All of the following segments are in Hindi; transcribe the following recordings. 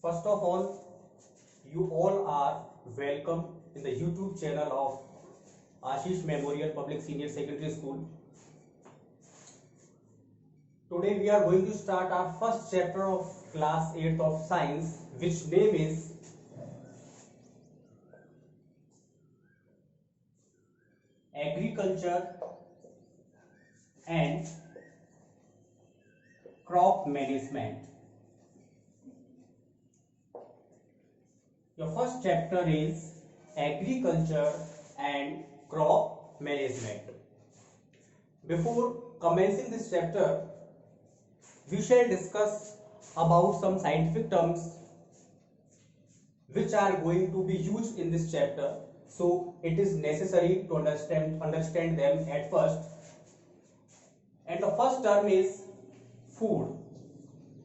First of all, you all are welcome in the YouTube channel of Ashish Memorial Public Senior Secondary School. Today we are going to start our first chapter of class 8th of science, which name is Agriculture and Crop Management. Your first chapter is Agriculture and Crop Management. Before commencing this chapter, we shall discuss about some scientific terms which are going to be used in this chapter. So it is necessary to understand them at first. And the first term is food.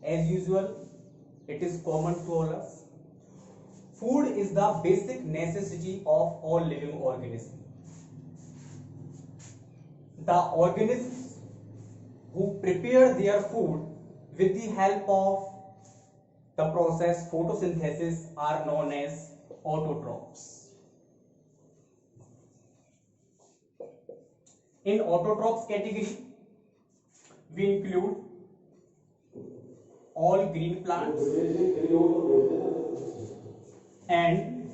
As usual, it is common to all us. Food is the basic necessity of all living organisms. The organisms who prepare their food with the help of the process photosynthesis are known as autotrophs. In autotrophs category, we include all green plants and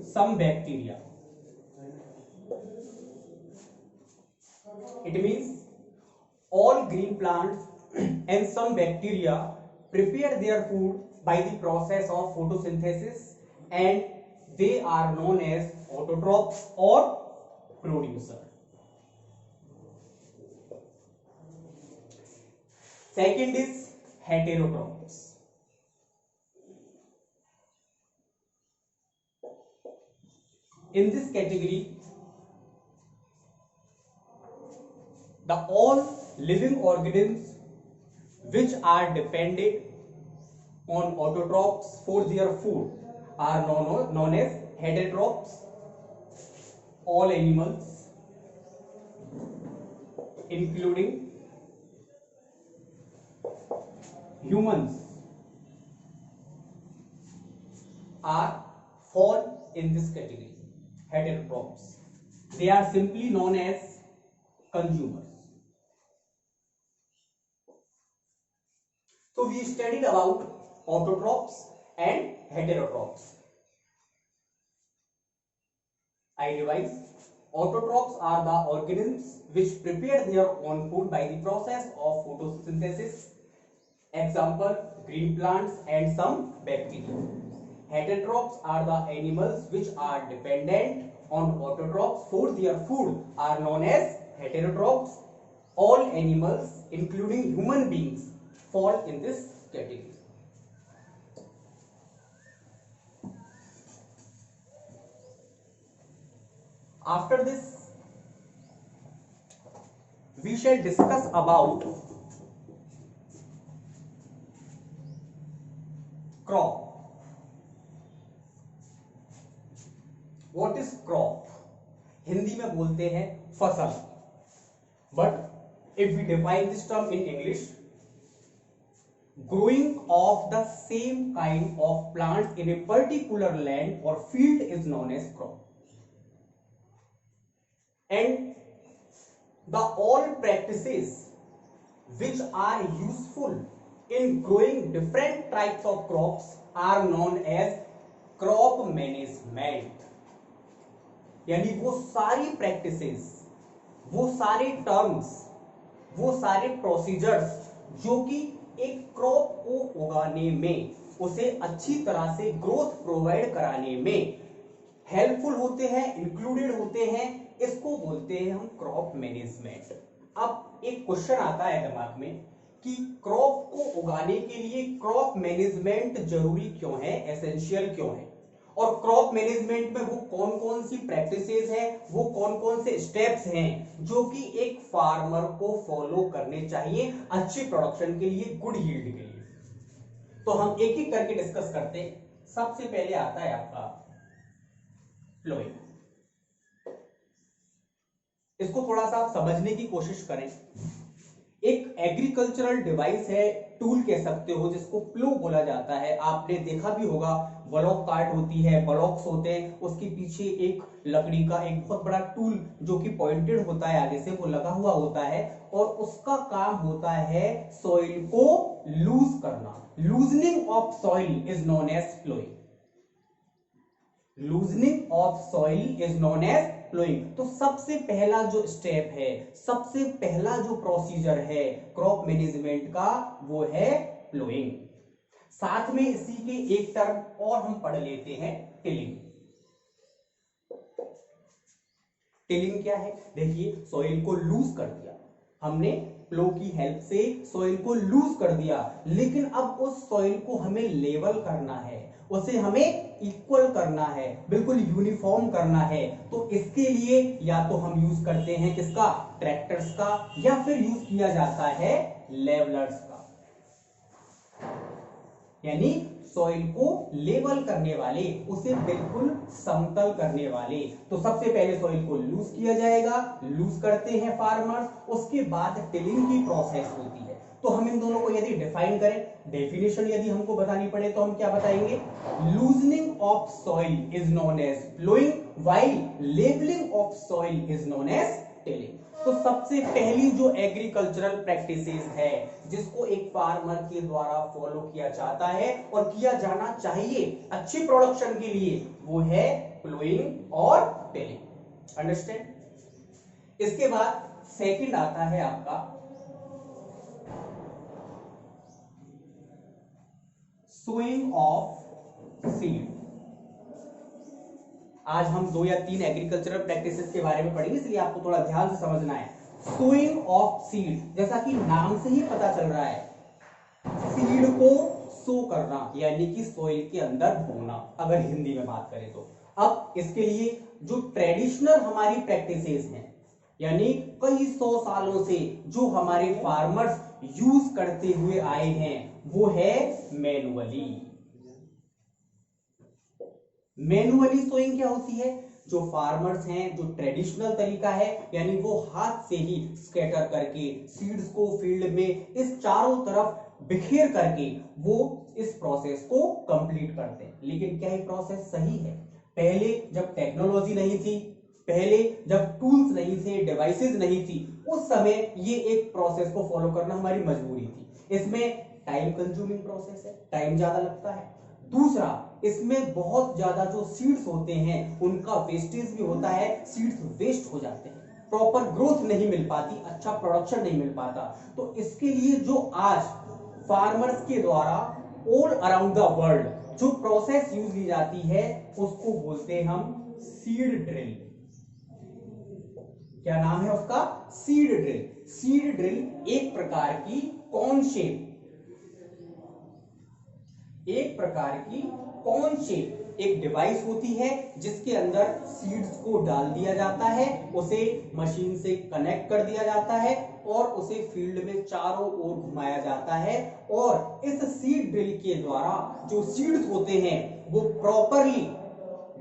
some bacteria. It means all green plants and some bacteria prepare their food by the process of photosynthesis, and they are known as autotrophs or producer. Second is heterotrophs. In this category, the all living organisms which are dependent on autotrophs for their food are known as heterotrophs. All animals, including humans, are fall in this category, heterotrophs. They are simply known as consumers. So we studied about autotrophs and heterotrophs. I revise. Autotrophs are the organisms which prepare their own food by the process of photosynthesis. Example, green plants and some bacteria. Heterotrophs are the animals which are dependent on autotrophs for their food are known as heterotrophs. All animals, including human beings, fall in this category. After this, we shall discuss about crop. What is crop? Hindi में बोलते हैं फसल. But if we define this term in English, growing of the same kind of plant in a particular land or field is known as crop. And the all practices which are useful in growing different types of crops are known as crop management. यानी वो सारी प्रैक्टिसेस, वो सारे टर्म्स, वो सारे प्रोसीजर्स जो कि एक क्रॉप को उगाने में, उसे अच्छी तरह से ग्रोथ प्रोवाइड कराने में हेल्पफुल होते हैं, इंक्लूडेड होते हैं, इसको बोलते हैं हम क्रॉप मैनेजमेंट. अब एक क्वेश्चन आता है दिमाग में कि क्रॉप को उगाने के लिए क्रॉप मैनेजमेंट जरूरी क्यों है, एसेंशियल क्यों है, और क्रॉप मैनेजमेंट में वो कौन कौन सी प्रैक्टिसेस हैं, वो कौन कौन से स्टेप्स हैं जो कि एक फार्मर को फॉलो करने चाहिए अच्छी प्रोडक्शन के लिए, गुड यील्ड के लिए. तो हम एक एक करके डिस्कस करते हैं. सबसे पहले आता है आपका फ्लोइंग. इसको थोड़ा सा आप समझने की कोशिश करें. एक एग्रीकल्चरल डिवाइस है, टूल कह सकते हो, जिसको प्लो बोला जाता है। आपने देखा भी होगा, ब्लॉक कार्ट होती है, ब्लॉक्स होते हैं, उसके पीछे एक लकड़ी का एक बहुत बड़ा टूल जो कि पॉइंटेड होता है आगे से, वो लगा हुआ होता है और उसका काम होता है सॉइल को लूज करना। Loosening of soil is known as ploughing. Loosening of soil is known as ploughing. तो सबसे पहला जो स्टेप है, सबसे पहला जो प्रोसीजर है क्रॉप मैनेजमेंट का, वो है प्लोइंग। साथ में इसी के एक टर्म और हम पढ़ लेते हैं, टिलिंग। टिलिंग क्या है? देखिए, सॉइल को लूज कर दिया हमने, प्लो की हेल्प से सॉइल को लूज कर दिया, लेकिन अब उस सॉइल को हमें लेवल करना है, उसे हमें इक्वल करना है, बिल्कुल यूनिफॉर्म करना है। तो इसके लिए या तो हम यूज करते हैं किसका? ट्रैक्टर्स का, या फिर यूज किया जाता है लेवलर्स का, यानी सॉइल को लेवल करने वाले, उसे बिल्कुल समतल करने वाले। तो सबसे पहले सॉइल को लूज किया जाएगा, लूज करते हैं फार्मर्स, उसके बाद टिलिंग की प्रोसेस होती है। तो हम इन दोनों को यदि डिफाइन करें, डेफिनेशन यदि हमको बतानी पड़े, तो हम क्या बताएंगे? Loosening of soil is known as ploughing, while levelling of soil is known as tilling. तो सबसे पहली जो एग्रीकल्चरल प्रैक्टिसेस है, जिसको एक फार्मर के द्वारा फॉलो किया जाता है और किया जाना चाहिए अच्छी प्रोडक्शन के लिए, वो है प्लोइंग और टिलिंग। अंडरस्टैंड? इसके बाद सेकंड आता है आपका सोइंग ऑफ सीड। आज हम 2 या 3 एग्रीकल्चरल प्रैक्टिसेस के बारे में पढ़ेंगे, इसलिए आपको थोड़ा ध्यान से समझना है। सोइंग ऑफ सीड, जैसा कि नाम से ही पता चल रहा है, सीड को सो करना, यानी कि सोइल के अंदर बोना, अगर हिंदी में बात करें तो। अब इसके लिए जो ट्रेडिशनल हमारी प्रैक्टिसेस हैं, यानी कई 100 सालों से जो हमारे फार्मर्स यूज करते हुए आए हैं, वो है मैनुअली। मैनुअली सोइंग क्या होती है? जो फार्मर्स हैं, जो ट्रेडिशनल तरीका है, यानी वो हाथ से ही स्कैटर करके सीड्स को फील्ड में इस चारों तरफ बिखेर करके वो इस प्रोसेस को कंप्लीट करते हैं। लेकिन क्या ये प्रोसेस सही है? पहले जब टेक्नोलॉजी नहीं थी, पहले जब टूल्स नहीं थे, डिवाइसेस नहीं थी, उस समय ये एक प्रोसेस को फॉलो करना हमारी मजबूरी थी। इसमें टाइम कंज्यूमिंग प्रोसेस है, टाइम ज्यादा लगता है। दूसरा, इसमें बहुत ज्यादा जो सीड्स होते हैं उनका वेस्टेज भी होता है, सीड्स वेस्ट हो जाते हैं, प्रॉपर ग्रोथ नहीं मिल पाती, अच्छा प्रोडक्शन नहीं मिल पाता। तो इसके लिए जो आज फार्मर्स के द्वारा ऑल अराउंड द वर्ल्ड जो प्रोसेस यूज की जाती है, उसको बोलते हैं हम सीड ड्रिल। क्या नाम है उसका? Seed drill. सीड ड्रिल एक प्रकार की कॉर्न शेप, एक प्रकार की कॉर्न शेप एक डिवाइस होती है, जिसके अंदर सीड्स को डाल दिया जाता है, उसे मशीन से कनेक्ट कर दिया जाता है और उसे फील्ड में चारों ओर घुमाया जाता है। और इस सीड ड्रिल के द्वारा जो सीड्स होते हैं वो प्रॉपरली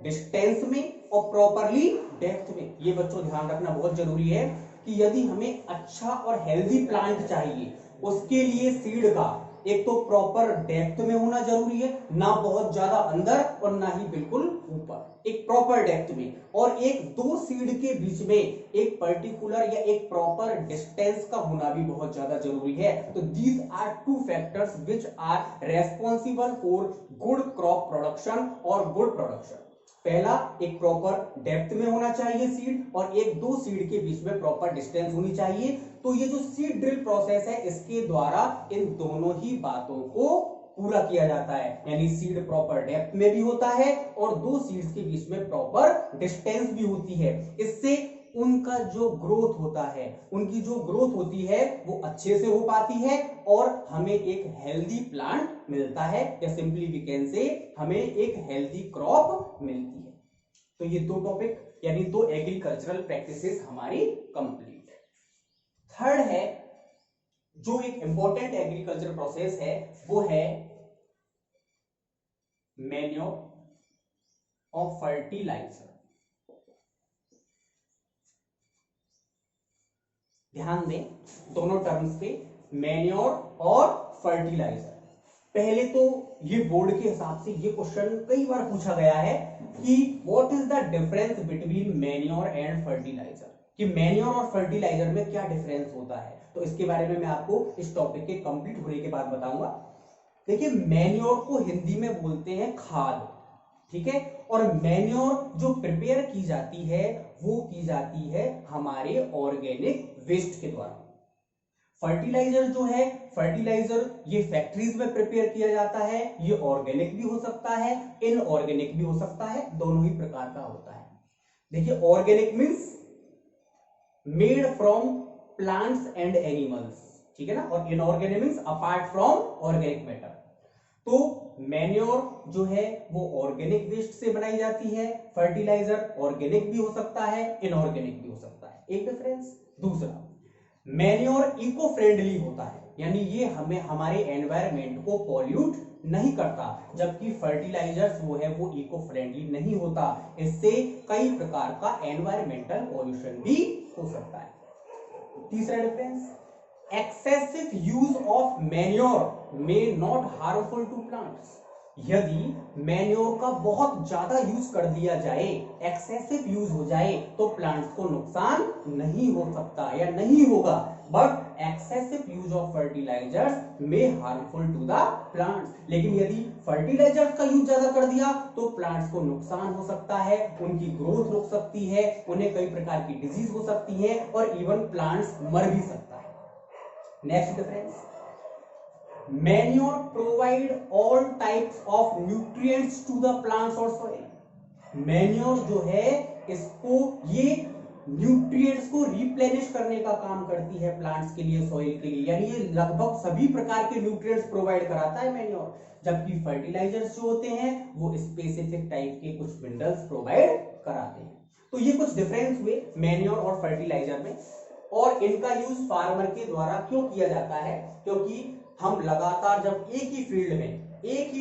डिस्टेंस में और प्रॉपरली डेप्थ में, ये बच्चों ध्यान रखना बहुत जरूरी है कि यदि हमें अच्छा और हेल्दी प्लांट चाहिए, उसके लिए सीड का एक तो प्रॉपर डेप्थ में होना जरूरी है, ना बहुत ज्यादा अंदर और ना ही बिल्कुल ऊपर, एक प्रॉपर डेप्थ में, और एक दो सीड के बीच में एक पर्टिकुलर या एक प्रॉपर डिस्टेंस का होना भी बहुत ज्यादा जरूरी है। तो these are two factors which are responsible for good crop production और गुड प्रोडक्शन। पहला, एक प्रॉपर डेप्थ में होना चाहिए सीड, और एक दो सीड के बीच में प्रॉपर डिस्टेंस होनी चाहिए। तो ये जो सीड ड्रिल प्रोसेस है, इसके द्वारा इन दोनों ही बातों को पूरा किया जाता है, यानी सीड प्रॉपर डेप्थ में भी होता है और दो सीड्स के बीच में प्रॉपर डिस्टेंस भी होती है। इससे उनका जो ग्रोथ होता है, उनकी जो ग्रोथ होती है वो अच्छे से हो पाती है और हमें एक हेल्दी प्लांट मिलता है, या सिंपली वी कैन से हमें एक हेल्दी क्रॉप मिलती है। तो ये दो टॉपिक यानी दो एग्रीकल्चरल प्रैक्टिसेस हमारी कंप्लीट। थर्ड है जो एक इंपॉर्टेंट एग्रीकल्चर प्रोसेस है, वो है मैन्योर और फर्टिलाइजर। ध्यान दें दोनों टर्म्स पे, मैन्योर और फर्टिलाइजर। पहले तो ये बोर्ड के हिसाब से ये क्वेश्चन कई बार पूछा गया है कि what is the difference between manure and fertiliser, कि मैन्योर और फर्टिलाइजर में क्या डिफरेंस होता है। तो इसके बारे में मैं आपको इस टॉपिक के कंप्लीट होने के बाद बताऊंगा। देखिए, मैन्योर को हिंदी में बोलते हैं खाद, ठीक है, और मैन्योर जो प्रिपेयर की जाती है वो की जाती है हमारे ऑर्गेनिक वेस्ट के द्वारा। फर्टिलाइजर जो है, फर्टिलाइजर ये फैक्ट्रीज में प्रिपेयर किया जाता है, ये ऑर्गेनिक भी हो सकता है, इनऑर्गेनिक भी हो सकता है, दोनों ही प्रकार का होता है। देखिए, organic means made from plants and animals, ठीक है ना, और inorganic means apart from organic matter. तो मैन्योर जो है वो ऑर्गेनिक वेस्ट से बनाई जाती है, फर्टिलाइजर ऑर्गेनिक भी हो सकता है, इनऑर्गेनिक भी हो सकता है, एक डिफरेंस। दूसरा, मैन्योर इको फ्रेंडली होता है, यानी ये हमें हमारे एनवायरमेंट को पॉल्यूट नहीं करता, जबकि फर्टिलाइजर्स वो है वो इको फ्रेंडली नहीं होता, इससे कई प्रकार का एनवायरमेंटल पॉल्यूशन भी हो सकता है। तीसरा difference, excessive use of manure may not harmful to plants। यदि मैन्योर का बहुत ज्यादा यूज कर दिया जाए, एक्सेसिव यूज हो जाए, तो प्लांट्स को नुकसान नहीं हो सकता या नहीं होगा, but excessive use of fertilisers may harmful to the plants. लेकिन यदि फर्टिलाइजर्स का यूज ज्यादा कर दिया तो प्लांट्स को नुकसान हो सकता है, उनकी ग्रोथ रुक सकती है, उन्हें कई प्रकार की डिजीज हो सकती है और इवन प्लांट्स मर भी सकता है। Next difference, manure provide all types of nutrients to the plants और सॉइल। मैन्योर जो है इसको ये न्यूट्रिएंट्स को रिप्लेनिश करने का काम करती है प्लांट्स के लिए, सॉइल के लिए, यानी ये लगभग सभी प्रकार के न्यूट्रिएंट्स प्रोवाइड कराता है मैन्योर, जबकि फर्टिलाइजर्स जो होते हैं वो स्पेसिफिक टाइप के कुछ मिनरल्स प्रोवाइड कराते हैं। तो ये कुछ डिफरेंस हुए मैन्योर और फर्टिलाइजर में। और इनका यूज फार्मर के द्वारा क्यों किया जाता है, क्योंकि हम लगातार जब एक ही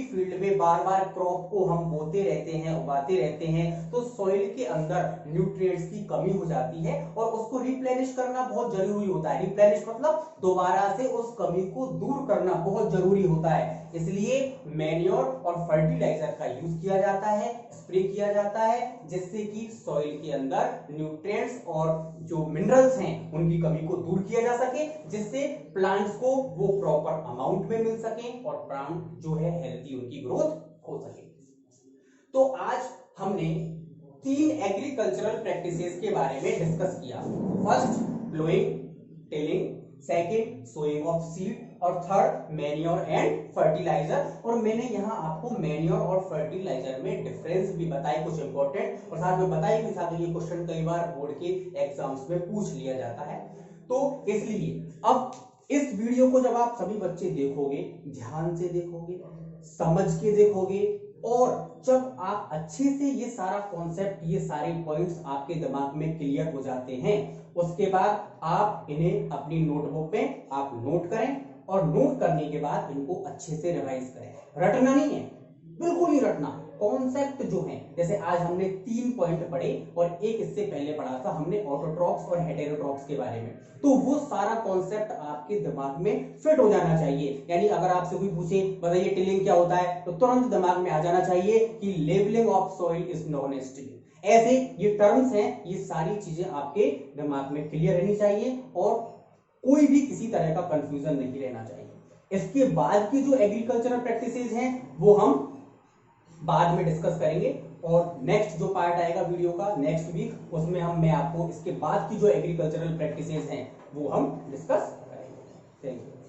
फील्ड में बार बार क्रॉप को हम बोते रहते हैं, उगाते रहते हैं, तो सॉइल के अंदर न्यूट्रिएंट्स की कमी हो जाती है और उसको रिप्लेनिश करना बहुत जरूरी होता है। रिप्लेनिश मतलब दोबारा से उस कमी को दूर करना बहुत जरूरी होता है, इसलिए मैन्योर और फर्टिलाइजर का यूज किया जाता है, स्प्रे किया जाता है, जिससे कि सॉइल के अंदर न्यूट्रिएंट्स और जो मिनरल्स हैं उनकी कमी को दूर किया जा सके, जिससे प्लांट्स को वो प्रॉपर अमाउंट में मिल सके और प्लांट जो है हेल्थी उनकी ग्रोथ हो सके। तो आज हमने 3 एग्रीकल्चरल प्रैक्टिसेस के बारे में डिस्कस किया। First, ploughing, tilling, second, sowing of seed, और थर्ड, मैन्योर एंड फर्टिलाइजर। और मैंने यहाँ आपको मैन्योर और फर्टिलाइजर में डिफरेंस भी बताए कुछ इंपॉर्टेंट, और साथ में बताया भी था कि ये क्वेश्चन कई बार बोर्ड के एग्जाम्स में पूछ लिया जाता है। तो इसलिए अब इस वीडियो को जब आप सभी बच्चे देखोगे, ध्यान से देखोगे, समझ के देखोगे, और जब आप अच्छे से ये सारा कॉन्सेप्ट, ये सारे पॉइंट्स आपके दिमाग में क्लियर हो जाते हैं, उसके बाद आप इन्हें अपनी नोटबुक पे आप नोट करें, और नोट करने के बाद इनको अच्छे से रिवाइज करें। रटना नहीं है, बिल्कुल नहीं रटना। कॉन्सेप्ट जो है, जैसे आज हमने 3 पॉइंट पढ़े और एक इससे पहले पढ़ा था हमने ऑटोट्रॉप्स और हेटेरोट्रॉप्स के बारे में, तो वो सारा कॉन्सेप्ट आपके दिमाग में फिट हो जाना चाहिए। यानी अगर आपसे कोई पूछे बताइए टिलिंग क्या होता है, तो तुरंत दिमाग में आ जाना चाहिए कि levelling of soil is known as tilling. ऐसे ये टर्म्स हैं, ये सारी चीजें आपके दिमाग में क्लियर रहनी चाहिए और कोई भी किसी तरह का कंफ्यूजन नहीं रहना चाहिए। इसके बाद की जो एग्रीकल्चरल प्रैक्टिसेस हैं वो हम बाद में डिस्कस करेंगे, और नेक्स्ट जो पार्ट आएगा वीडियो का नेक्स्ट वीक, उसमें मैं आपको इसके बाद की जो एग्रीकल्चरल प्रैक्टिसेस हैं वो हम डिस्कस करेंगे। Thank you.